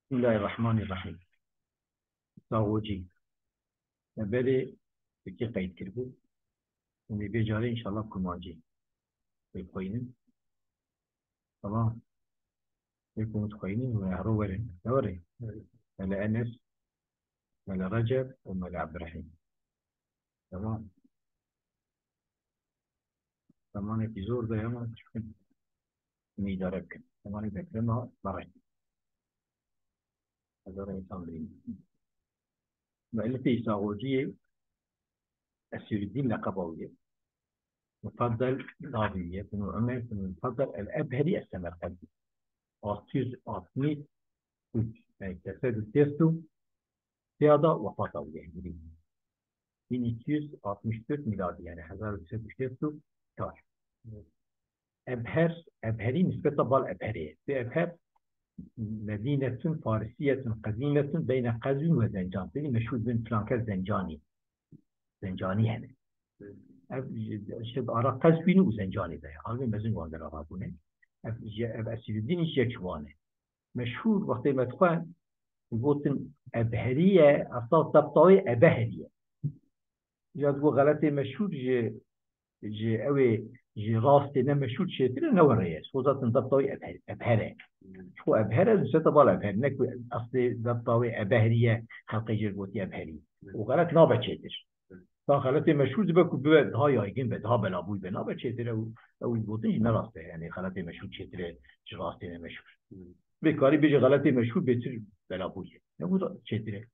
بسم الله الرحمن الرحيم. زاوجي نبري بكي قيد كربو بيجاري إن شاء الله كماجي بيقوينين طبعا يكون متقوينين ويهرو ورين دوري ملا أنس ملا رجب وملا عبد الرحيم. تمام تمام في زور ده يوم تشوفين ميدا ربك تمام يذكرنا مرين هذول يتمرين ما اللي في زاوجي أسير الدين لقبوية مفضل ضابية بن عمر بن المفضل الأبهري السمرقندي أعطيت يعني تسد التيستو سيادة وفاة يعني 1264 ميلادي يعني 1964 تار أبهري نسبة بالأبهرية في أبهر مدينة فارسية قديمة بين قزوين وزنجان يعني مشهور بين فلانكا زنجاني هنا شد أرى قزوين وزنجاني ده هذا مزن واندر أرابونه أب أسير الدين يشوانه مشهور وقت ما تقول بوتن أبهرية أصلا تبطوي أبهرية جاد بو غلطي مشهور جي أوي جي راستي مشهور شيء نورية صوزات تبطوي أبهرة شو أبهرة زوجة تبال أبهر نكو أصلي تبطوي أبهرية خلقي جربوتي أبهري وغلط نابت شيء فغلطي مشهور زبكو بيد هاي هايجين بيد ها بلابوي بنابت شيء أو يبوتن جي نراسته يعني غلطي مشهور شيء جي راستي مشهور بكاري بيجي غلطي مشهور بيصير بلابوي نقول شيء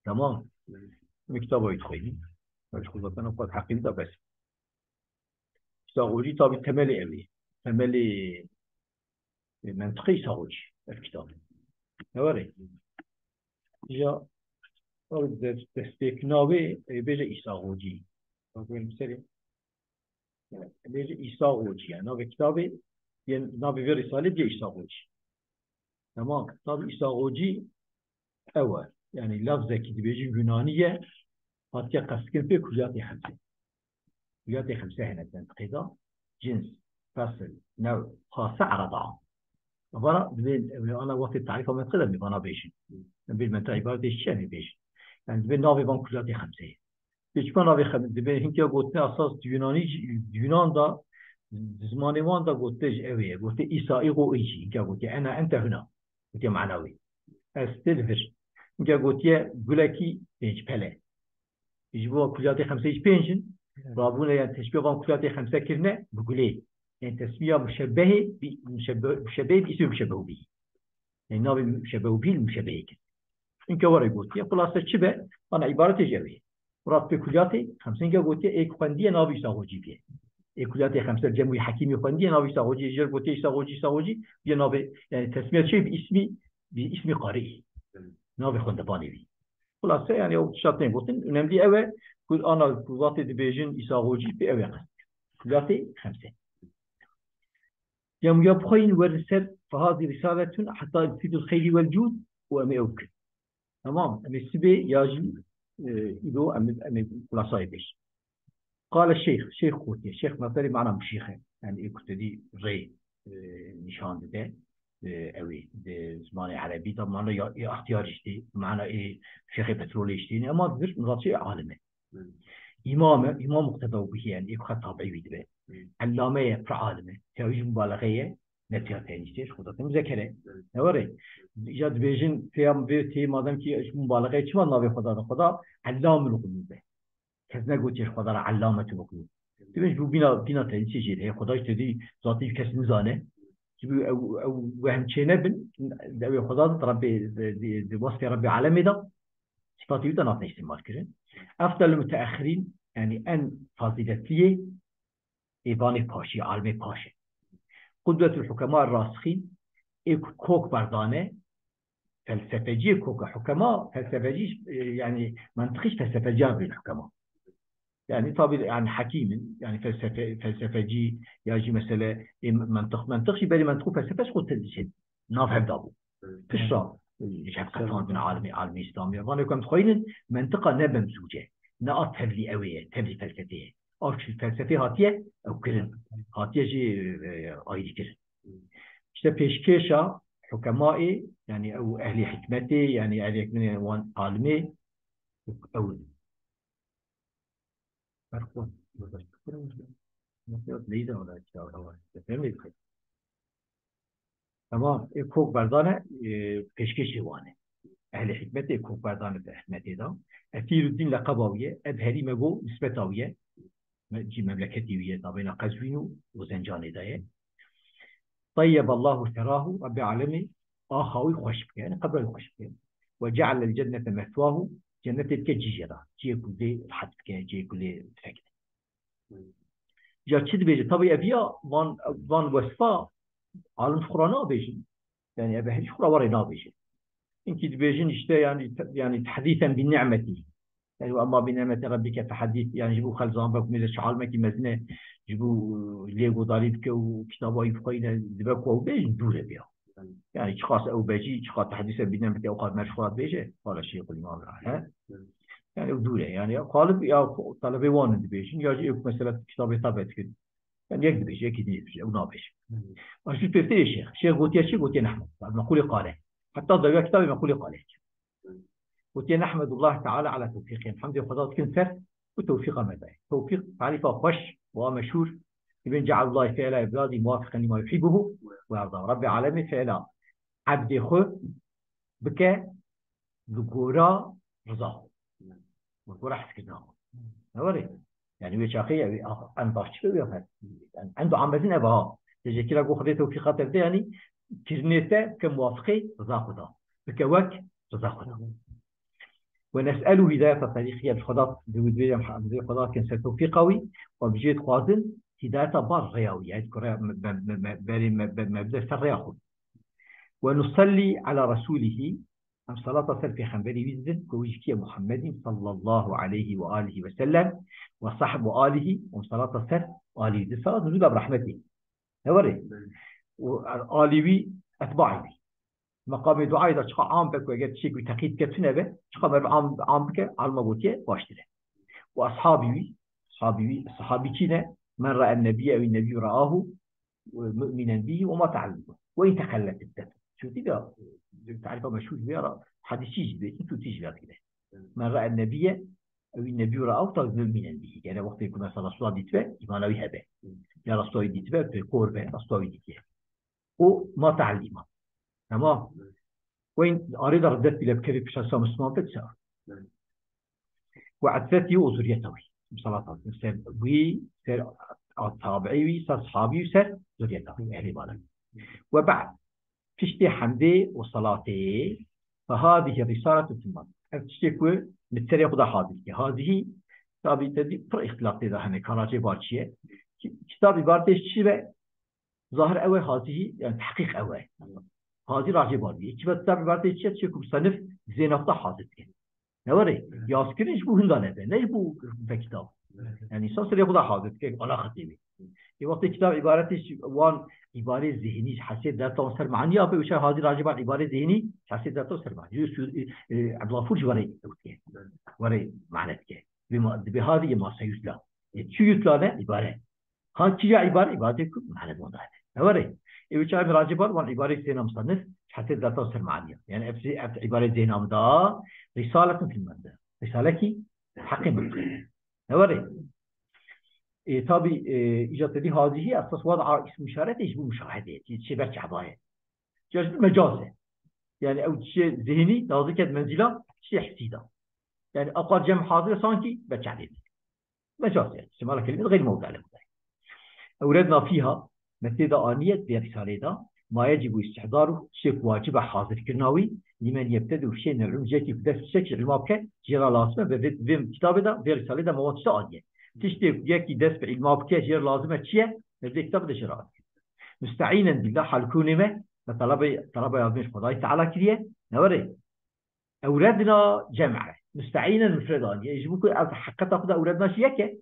تمام مكتبه يدخلين مش خلصنا قد حقيقة بس ساقولي طبي تملي أوي تملي منطقي ساقولي الكتاب نوري جا أرد تستيك ناوي بيجي إساقولي أقول مثلا بيجي إساقولي يعني ناوي كتابي ناوي في رسالة بيجي إساقولي تمام طبي إساقولي أول يعني لفظة كده بيجي يونانية هاتيا قسكن في كليات خمسة كليات خمسة هنا تنتقيدا جنس فصل نوع خاصة عرضها عبارة بين أنا وقت التعريف ما تقدر بيبانا بيجي بين من تعبار ديش يعني بيجي يعني بين نوع بيبان كليات خمسة بيش بنا بخم بين هنتي قلتنا أساس يونان دا زمان وان دا قلتش أوي قلت إسائي قو إيشي قلت أنا أنت هنا قلت معنوي استلفر قلت قلكي بيج بلا يجيبوا كليات خمسة إيش بينجن رابونا يعني تشبيه بان كليات خمسة كرنا بقولي يعني تسمية مشبه مشبه باسم مشبه به يعني نابي مشبه به المشبه كده إنك ورا قلت يا خلاصة شبه أنا عبارة جوية رات بكليات خمسين قلت إيه خندية نابي ساوجي بيه إيه كليات خمسة الجمهوري حكيمي خندية نابي ساوجي جر قلت ساوجي بيه نابي يعني تسمية شيء باسم قارئ نابي خندباني بيه خلاصة يعني أو شرطين قلتن ونمدي أول كل أنا كلاتي دبيجن إساغوجي بأول قسم كلاتي خمسة يوم يبخين ورسل فهذه رسالة حتى تفيد الخير والجود وأمي أوكل تمام أمي السبي ياجي إذو أمي خلاصة بيش قال الشيخ خوتي الشيخ مثلي معنا مشيخة يعني كنتدي ري نشان ده أوي ده زمان عربي طبعا يا اختيار اشتي معنا إيه شيخ بترول اشتي أما ذكر نظرتي عالمه إمام مقتدى به يعني إيه خطاب عبيد به علامة فعالمه تاويج مبالغية نتيجة تانيشتيش خطة مذكرة نوري جاد بيجن في مادام كي مبالغة شو ما نبي خدا علام القلوب كذا قلت يا خدا علامة القلوب تبيش بينا تانيشتيش هي خداش تدي ذاتي كسر ميزانه أو وهم شيء نبن ده خدا ربي دي وصف ربي عالمي ده صفاتي ده نعطي استعمال كذا أفضل المتأخرين يعني أن فضيلتيه إيباني باشي عالمي باشي قدوة الحكماء الراسخين كوك بردانه فلسفجي كوك حكماء فلسفجي يعني منطقيش فلسفجي بالحكماء يعني طبعا يعني حكيم يعني فلسفجي يجي مثلا منطقي بالي منطق فلسفه قلت تدشين نافهم دابو تشرب يشحب قطان من عالمي إسلامي وانا كم تخيلين منطقة نبم زوجة نقط تبلي قوية تبلي فلسفية أو الفلسفة هاتية أو كلن هاتية جي آيدي كلن işte peşkeşa حكمائي يعني أو أهل حكمتي يعني أهل حكمتي وان عالمي أو فرق ليدا ولا فهمت تمام كوك بردانه peşkeşi وانه أهل حكمتي كوك بردانه بحكمتي ده أثير الدين لقباوية أبهري مجو نسبتاوية جي مملكتي ويا طبعا قزوينو وزنجاني ده طيب الله ثراه رب العالمين آخاوي خوشبك يعني قبل الخوشبك وجعل الجنة مثواه جنة كجيجرة جي كل حدك جي كل فكر جا تشد بيجي طبيعي أبيا وان وصفا عالم فقرانا بيجي يعني أبهري فقرا ورنا بيجي إنك بيجين إشتا يعني تحديثا بالنعمة يعني وأما بنعمة ربك فحديث يعني جبوا خلزان بك ميزة شعال مكي مزنة جبوا ليغو ضريبك وكتابة يفقين دبك وبيج دولة بها يعني تخاص أو بيجي تخاص تحديثا بنعمة أوقات مشهورات بيجي قال الشيخ الإمام ها يعني ودولة يعني قالب يا طلبي وان بيجين يجي مثلا كتابة طبعت كده يعني يكذب بيجي أكيد بيجي أو نابيش أشوف تفتي الشيخ قلت يا شيخ قلت يا نحمد مقولة قاله حتى ضيع كتابي مقولة قاله وتي نحمد الله تعالى على توفيقه الحمد لله فضلت كنفر وتوفيق مدعي توفيق تعريفه خوش ومشهور ابن جعل الله فعل عبادي موافقا لما يحبه ويرضى رب العالمين فعل عبد خو بك ذكورا رضاه وذكورا حسكناه نوري يعني وشاخي أن ضاشته يعني عنده عمزين أبها تجي كلا جو خذ توفيقات يعني كرنيته كموافقي رضا خدا بك وك رضا خدا ونسأله هداية الطريقية الخضاء بودوية محمد الخضاء كان توفيق قوي وبجيت خوازن هداية بار رياوي يعني كرة مبدأ الرياخد ونصلي على رسوله أم صلاة سلفي خنبري وزن كويشكي محمد صلى الله عليه وآله وسلم وصحب آله وصلاة سلف آله دي صلاة نزول برحمته هوري وآله أتباعي مقام دعای دا چقدر عام بک و اگر چیزی تقید کتنه به چقدر عام بک علم بودیه باشتره و صحابی چینه من رأى النبي أو النبي رآه مؤمنا به وما تعلمه وإن تخلت الدم شو تبقى تعرفه مشهور بيرى حديث شيء بيه انتو تيجي كده من رأى النبي أو النبي رآه طلب مؤمنا به يعني وقت يكون مثلا رسول الله ديتبه إيمانوي هبه يا رسول الله ديتبه بقربه رسول الله ديتبه وما تعلمه تمام وين أريد ردت إلى بكذب بشخص مسلم بتسأل وعدتي وزريته بصلاة سر وي سر الطابعي سر صحابي سر زريته أهل بالك وبعد تشتي حمدي وصلاتي فهذه الرسالة تتم تشتكوا متسري خدا هذه كتابي تدي پر اختلاف ده همه کاراجي بارشيه كتابي باردش شيء ظاهر أول هذه يعني تحقيق أول هذه راجع باردی کی بس باردی چه کوب صنف زینافتا حاضر کن نوری یاسکرینش بو هندانه به نه بو کتاب يعني صار سري خدا حاضر كي على خطيبي في وقت كتاب عبارتش وان عبارة ذهني حسيت ذات توصل معني أبي وش هذه راجبة عبارة ذهني حسيت ذات توصل معني عبد الله فرج وري معناتك بهذه ما سيطلع شو يطلع ده عبارة ها كي عبارة معنى موضوع وري وش راجبة وان عبارة ذهن مصنف حسيت ذات توصل معني يعني عبارة ذهن أمدا رسالة في المادة رسالة كي حق مطلق نوري طبي إيجاد دي هذه أساس وضع اسم إشارة يجب مشاهدة شيء برش عضايا جاز مجازة يعني أو شيء ذهني لازم كده منزلة شيء حسيده يعني أقل جمع حاضر سانكي برش عليه مجازة يعني سمعنا كلمة غير موضع له أوردنا فيها مثل آنية برسالة ده ما يجب استحضاره شيء واجب حاضر كرناوي لمن يبتدئ شيء من العلم جاي في درس الشكل المابكة جرى لازمه بفيلم كتابه ده برسالة ده مواد سعادية تشتي يكي درس المابكة جرى لازمه شيء نبدأ كتاب ده شرائط مستعينا بالله حال كونمه طلب يازمش خداي تعالى كريه نوري أوردنا جمعه مستعينا مفردان يجب أن حقا تأخذ أوردنا شيء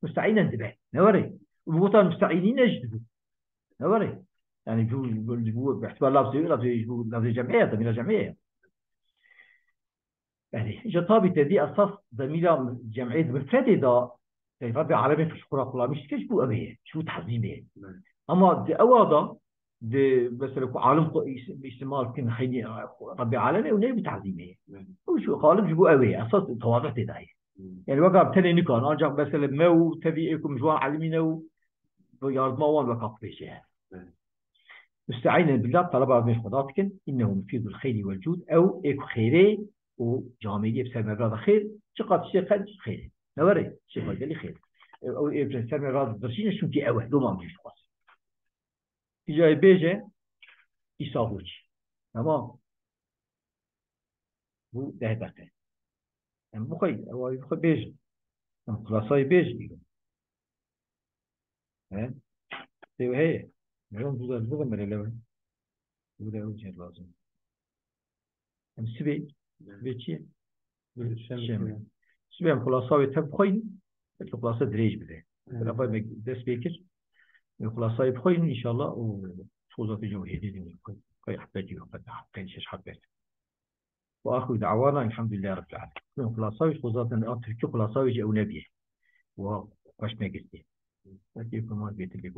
مستعينا به نوري وبوطن مستعينين يجدوا نوري يعني باعتبار لفظ جمعية ضمير جمعية يعني جطابي تدي أساس ضمير جمعية مفردة دا يعني ربي عالمي في الشكرة كلها مش كيش بو أبيه شو تحزيمه أما دي أوادا مثلا عالم باستعمال كن خيني ربي عالمي ونبي تعظيمه وشو غالب جبوا قوي أساس تواضع تداعي يعني وقع بتاني نكون أرجع مثلا ما تبيئكم جوان علمينا ويارد ما وان وقع بيشه مستعينا بالله طلب من خداتكن إنه مفيد الخير والجود أو إيكو خيري وجامعية بسلم الراد خير شقات الشيخ خير نوري شيخ قال لي خير أو بسلم الراد درشين شو في أول دو ما مش خاص جاي بيجي يساويش تمام هو ده بقى يعني بخير هو يخرج بيجي خلاص بيجي ها هي اليوم بودا من الأول بودا وجه لازم سبي بيجي شمال سبي خلاص يتب خير الخلاصة دريج بده فلا دس بيكر الخلاصة يبخير إن شاء الله وفوزات الجمهورية دي كي حبتي وقد حبتين شش حبت وآخر دعوانا الحمد لله رب العالمين خلاصة فوزات أترك خلاصة يجي أو نبيه وقش ما قلتي لكن ما بيت اللي